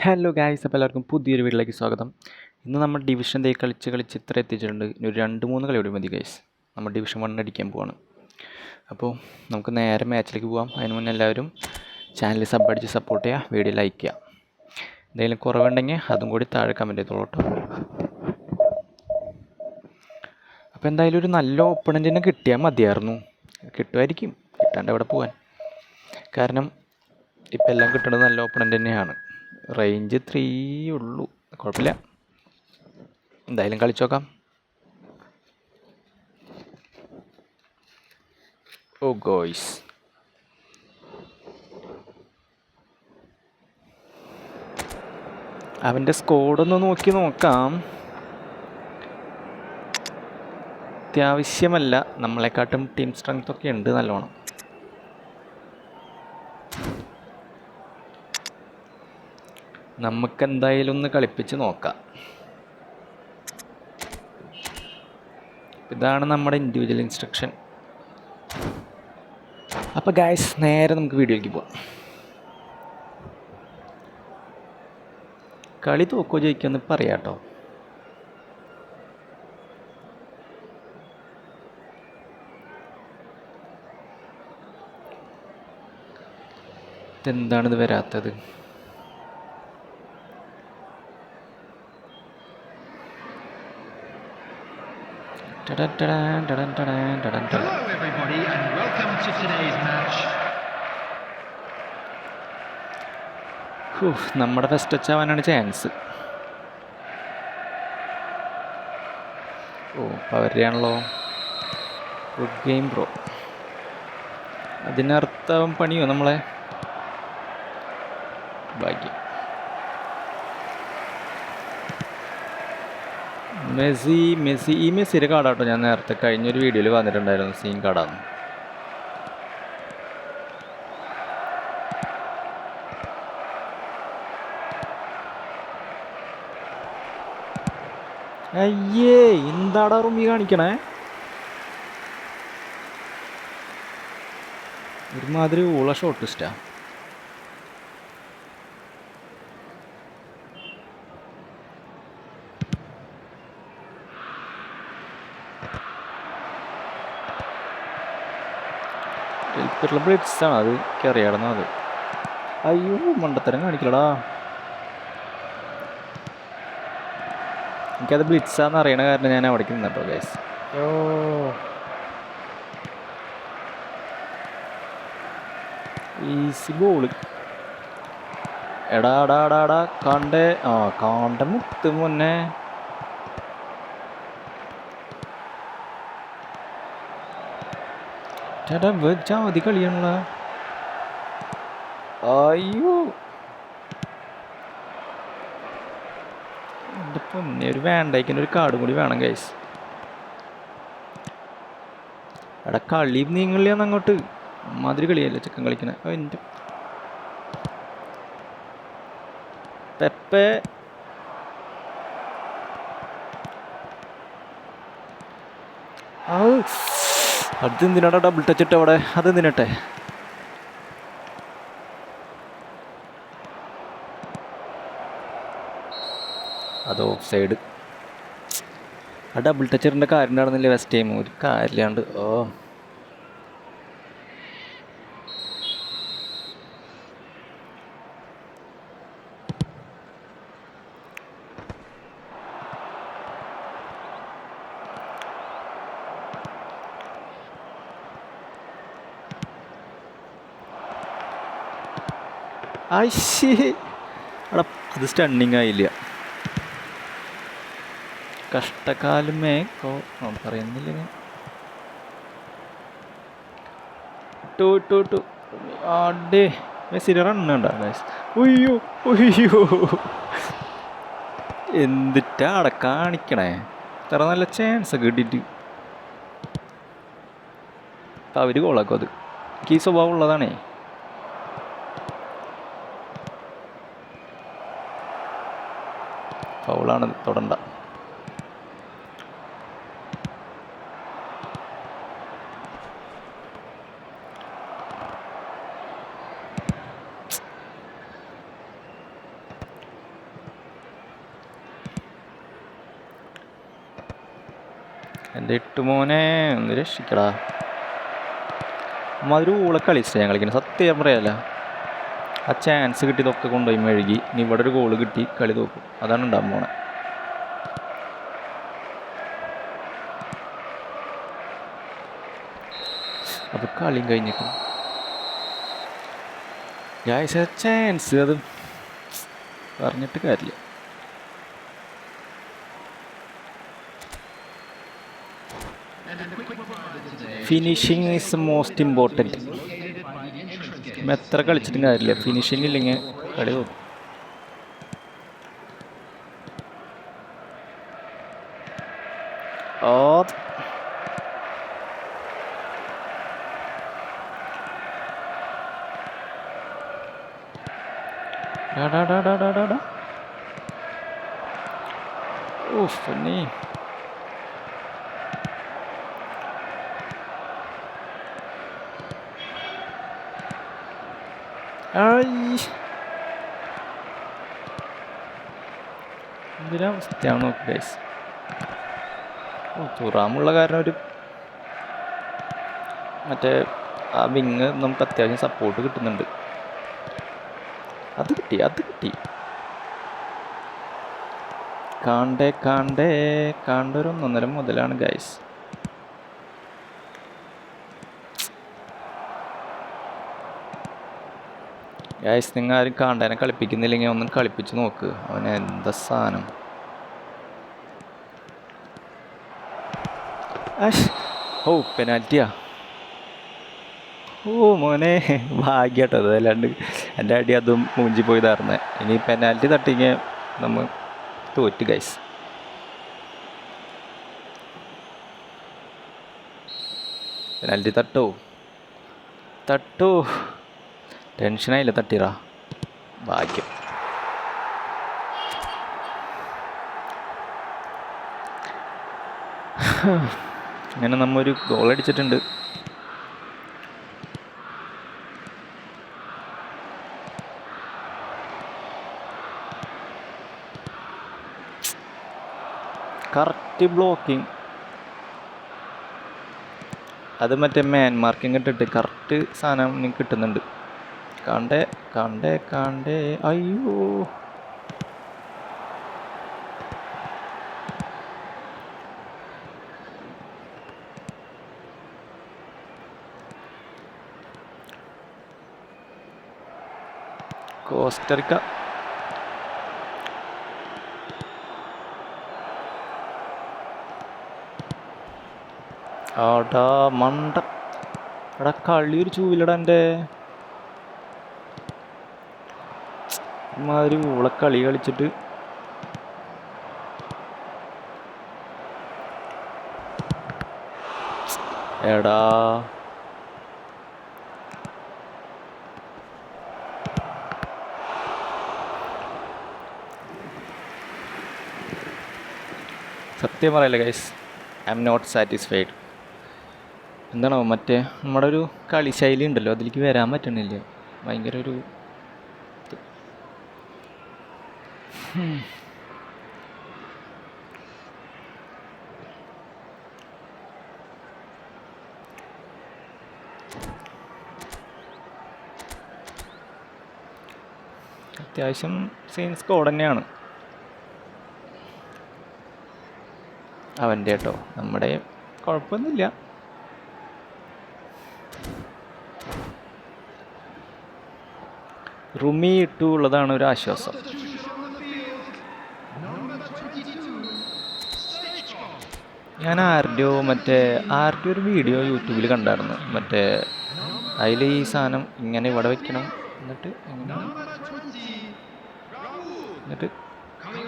Hello guys, അപ്പോൾ എല്ലാവർക്കും പുതിയൊരു വീട്ടിലേക്ക് സ്വാഗതം. ഇന്ന് നമ്മൾ ഡിവിഷൻ ദേ കളിച്ച് ഇത്ര എത്തിച്ചിട്ടുണ്ട്. ഇനി ഒരു 2-3 കളി കൂടി മതി ഗൈസ്. നമ്മൾ ഡിവിഷൻ 1 അടിക്കാൻ പോവാണ്. അപ്പോൾ നമുക്ക് നേരെ മാച്ചിലേക്ക് പോകാം. അതിന് മുന്നേ എല്ലാവരും ചാനൽ സബ് അടിച്ച് സപ്പോർട്ട് ചെയ്യുക, വീഡിയോ ലൈക്ക് ചെയ്യുക. എന്തെങ്കിലും കുറവുണ്ടെങ്കിൽ അതും കൂടി താഴെ കമൻറ്റ് ചെയ്തോളൂ കേട്ടോ. അപ്പോൾ എന്തായാലും ഒരു നല്ല ഓപ്പണൻറ്റിനെ കിട്ടിയാൽ മതിയായിരുന്നു. കിട്ടുമായിരിക്കും, കിട്ടാണ്ട് അവിടെ പോകാൻ. കാരണം ഇപ്പം എല്ലാം കിട്ടുന്നത് നല്ല ഓപ്പണൻ്റ് തന്നെയാണ്. റേഞ്ച് 3 ഉള്ളൂ, കുഴപ്പമില്ല. എന്തായാലും കളിച്ചു നോക്കാം. ഓ ഗോയ്സ്, അവൻ്റെ സ്കോഡൊന്ന് നോക്കാം. അത്യാവശ്യമല്ല, നമ്മളെക്കാട്ടും ടീം സ്ട്രെങ്ത് ഒക്കെ ഉണ്ട് നല്ലോണം. നമുക്കെന്തായാലും ഒന്ന് കളിപ്പിച്ച് നോക്കാം. ഇതാണ് നമ്മുടെ ഇൻഡിവിജ്വൽ ഇൻസ്ട്രക്ഷൻ. അപ്പോൾ ഗായ്സ്, നേരെ നമുക്ക് വീഡിയോയിലേക്ക് പോവാം. കളി തോക്കോ ജയിക്കുമെന്ന് പറയാം കേട്ടോ. ഇതെന്താണിത് വരാത്തത്? Hello everybody and welcome to today's match. നമ്മുടെ ഫസ്റ്റ് ടച്ച് ആവാനാണ് ചാൻസ്. അവരുടെയാണല്ലോ. Good game bro. അതിനർത്ഥം പണിയോ നമ്മളെ? ഭാഗ്യം. ഈ മെസ്സിയുടെ കാർഡാട്ടോ ഞാൻ നേരത്തെ കഴിഞ്ഞൊരു വീഡിയോയിൽ വന്നിട്ടുണ്ടായിരുന്നു. സീൻ കാർഡാണ്. അയ്യേ, എന്താടാ റൂമി കാണിക്കണേ? ഒരുമാതിരി ഊള ഷോട്ട് ഇഷ്ടാ. ബ്ലിറ്റ്സാണ് അത്, എനിക്കറിയാമായിരുന്നു അത്. അയ്യോ, മണ്ടത്തരം കാണിക്കലടാ. എനിക്കത് ബ്ലിറ്റ്സാന്ന് അറിയണ കാരണം ഞാൻ അവിടേക്ക് നിന്നട്ടോ ഗൈസ്. Easy goal. എടാ കാണ്ട മുത്ത് മുന്നേ. ജാതി കളിയാണല്ല. അയ്യോ എൻ്റെ പൊന്നെ, ഒരു വേണ്ടയ്ക്കിൻ്റെ ഒരു കാർഡും കൂടി വേണം ഗൈസ്. എടാ കളി നീങ്ങളിയാന്ന് അങ്ങോട്ട്. മാതിരി കളിയല്ലേ ചിക്കൻ കളിക്കണേ. എൻ്റെ പെപ്പെ. അതെന്തിനാടാ ഡബിൾ ടച്ച് ഇട്ട് അവിടെ? അതെന്തിനട്ടെ? അത് ഓഫ് സൈഡ്. ആ ഡബിൾ ടച്ച് ഇടേണ്ട കാര്യം നടന്നില്ലേ ഫസ്റ്റ് ടൈം? ഒരു കാര്യമില്ലാണ്ട്. അടാ, അത് സ്റ്റണ്ണിങ് ആയില്ല. കഷ്ടകാലമേ പറയുന്നില്ല. അടേ മെസ്സിയുടെ റണ്ണുണ്ടോ ഗൈസ്? ഉയ്യോ എന്തിട്ടാ അവിടെ കാണിക്കണേ? ഇത്ര നല്ല ചാൻസ് ഒക്കെ കിട്ടിയിട്ട് അവർ കോളാക്കും. അത് എനിക്ക് ഈ സ്വഭാവം ഉള്ളതാണേ. ഫൗളാണ്, തൊടണ്ട. എൻ്റെ ഇട്ടുമോനെ ഒന്ന് രക്ഷിക്കടാ. അതൊരു ഊളെ കളിച്ചിട്ട് ഞാൻ കളിക്കുന്നത്, സത്യം പറയാല്ല. ആ ചാൻസ് കിട്ടിയതൊക്കെ കൊണ്ടുപോയി മെഴുകി. ഇനി ഇവിടെ ഒരു ഗോള് കിട്ടി കളി തോക്കും. അതാണ് ഉണ്ടാകാൻ പോണെ. അപ്പോൾ കളിയും കഴിഞ്ഞിട്ട് ചാൻസ് അത് പറഞ്ഞിട്ട് കാര്യമില്ല. Finishing is most important. എത്ര കളിച്ചിട്ടും കാര്യമില്ല, ഫിനിഷിങ് ഇല്ലെങ്കിൽ കളി തോക്കും. ഓ ഫണ്ണി. എന്തിനവസ്ഥയാണ് നോക്ക് ഗൈസ്. തുറാമുള്ള കാരണം ഒരു മറ്റേ ആ വിങ് നമുക്ക് അത്യാവശ്യം സപ്പോർട്ട് കിട്ടുന്നുണ്ട്. അത് കിട്ടി. കാണ്ടൊരു 1.5 മുതലാണ് ഗൈസ്. നിങ്ങൾ ആരും കാണ്ടേനെ കളിപ്പിക്കുന്നില്ലെങ്കിൽ ഒന്നും കളിപ്പിച്ച് നോക്ക്. അവന് എന്താ സാധനം. ഓ പെനാൽറ്റിയാ. ഓ മോനെ ഭാഗ്യട്ടോ. അതല്ലാണ്ട് എൻ്റെ അടി അതും മൂഞ്ചി പോയതായിരുന്നേ. ഇനി പെനാൽറ്റി തട്ടിങ്ങ നമ്മൾ തോറ്റ് ഗൈസ്. പെനാൽറ്റി തട്ടോ ടെൻഷനായില്ല. തട്ടിറാ ഭാഗ്യം. അങ്ങനെ നമ്മൊരു ഗോൾ അടിച്ചിട്ടുണ്ട്. Correct blocking. അത് മറ്റേ മാൻ മാർക്കിങ് ഇട്ടിട്ട് കറക്റ്റ് സാധനം നിങ്ങൾക്ക് കിട്ടുന്നുണ്ട്. കാണ്ടേ അയ്യോ. കോസ്റ്ററിക്ക ആടാ മണ്ട. എടാ കളി ഒരു ചൂവിലടാ. എൻ്റെ ഇമാതിരി കളി കളിച്ചിട്ട് എടാ സത്യം പറയല്ലേ guys, I am not satisfied. എന്താണോ മറ്റേ നമ്മുടെ ഒരു കളി ശൈലി ഉണ്ടല്ലോ, അതിലേക്ക് വരാൻ പറ്റണില്ല. ഭയങ്കര ഒരു അത്യാവശ്യം സെയിം സ്കോഡ് തന്നെയാണ് അവൻ്റെ കേട്ടോ. നമ്മുടെ കുഴപ്പമൊന്നുമില്ല. റുമി ഇട്ടു ഉള്ളതാണ് ഒരു ആശ്വാസം. ഞാൻ ആരുടെയോ ഒരു വീഡിയോ യൂട്യൂബിൽ കണ്ടായിരുന്നു. മറ്റേ അതിൽ ഈ സാധനം ഇങ്ങനെ ഇവിടെ വെക്കണം, എന്നിട്ട്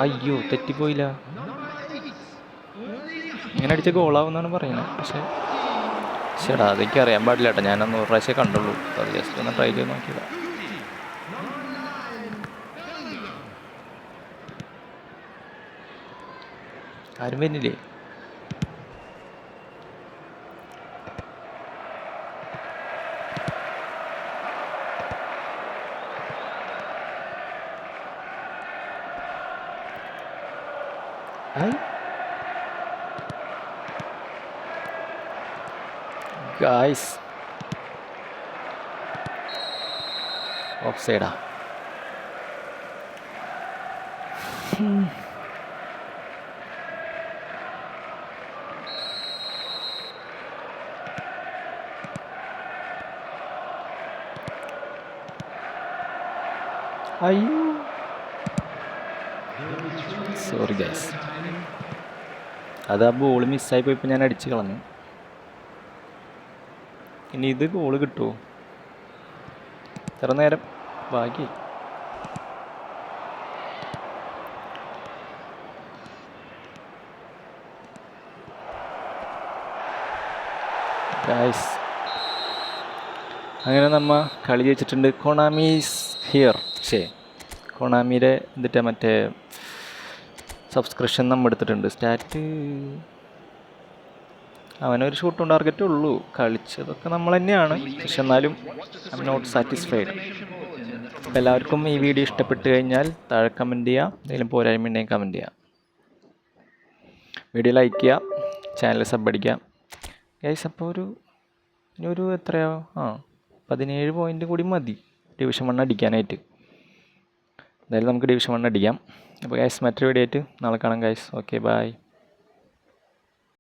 അയ്യോ തെറ്റിപ്പോയില്ല. ഇങ്ങനെ അടിച്ച ഗോളാവുന്നാണ് പറയുന്നത്. പക്ഷേ ശരിടാ അതെനിക്ക് അറിയാൻ പാടില്ല കേട്ടോ. ഞാനൊന്ന് ഒരു പ്രാവശ്യം കണ്ടുള്ളൂ. അത് ജസ്റ്റ് ഒന്ന് ട്രൈ ചെയ്ത് നോക്കിയതാ. ആരും വരുന്നില്ലേ? ഗായ്സ് ഓഫ് സൈഡാ. അയ്യോ സോറി ഗൈസ്, അത് ആ ബോൾ മിസ്സായി പോയപ്പോൾ ഞാൻ അടിച്ച് കളഞ്ഞു. ഇനി ഇത് ഗോള് കിട്ടുമോ? ഇത്ര നേരം ബാക്കി. ഗൈസ് അങ്ങനെ നമ്മ കളി ജയിച്ചിട്ടുണ്ട്. കൊണാമീസ് ഹിയർ. കൊണാമിയുടെ എന്നിട്ട് മറ്റേ സബ്സ്ക്രിപ്ഷൻ നമ്മൾ എടുത്തിട്ടുണ്ട്. സ്റ്റാറ്റ് അവനൊരു ഷൂട്ടും ടാർഗറ്റേ ഉള്ളൂ. കളിച്ചതൊക്കെ നമ്മൾ തന്നെയാണ്, പക്ഷെ എന്നാലും ഐ എം നോട്ട് സാറ്റിസ്ഫൈഡ്. അപ്പോൾ എല്ലാവർക്കും ഈ വീഡിയോ ഇഷ്ടപ്പെട്ട് കഴിഞ്ഞാൽ താഴെ കമൻറ്റ് ചെയ്യുക, എന്തെങ്കിലും പോരായ്മ ഉണ്ടെങ്കിൽ കമൻറ്റ് ചെയ്യുക. വീഡിയോ ലൈക്ക് ചെയ്യുക, ചാനൽ സബ് അടിക്കുക ഗൈസ്. അപ്പോൾ ഇനി എത്രയോ 17 പോയിൻ്റ് കൂടി മതി ഡിവിഷൻ 1 അടിക്കാനായിട്ട്. എന്തായാലും നമുക്ക് ഡിവിഷൻ 1 അടിക്കാം. അപ്പോൾ ഗൈസ് മറ്റൊരു വീഡിയോ ആയിട്ട് നാളെ കാണാം ഗൈസ്. Okay bye.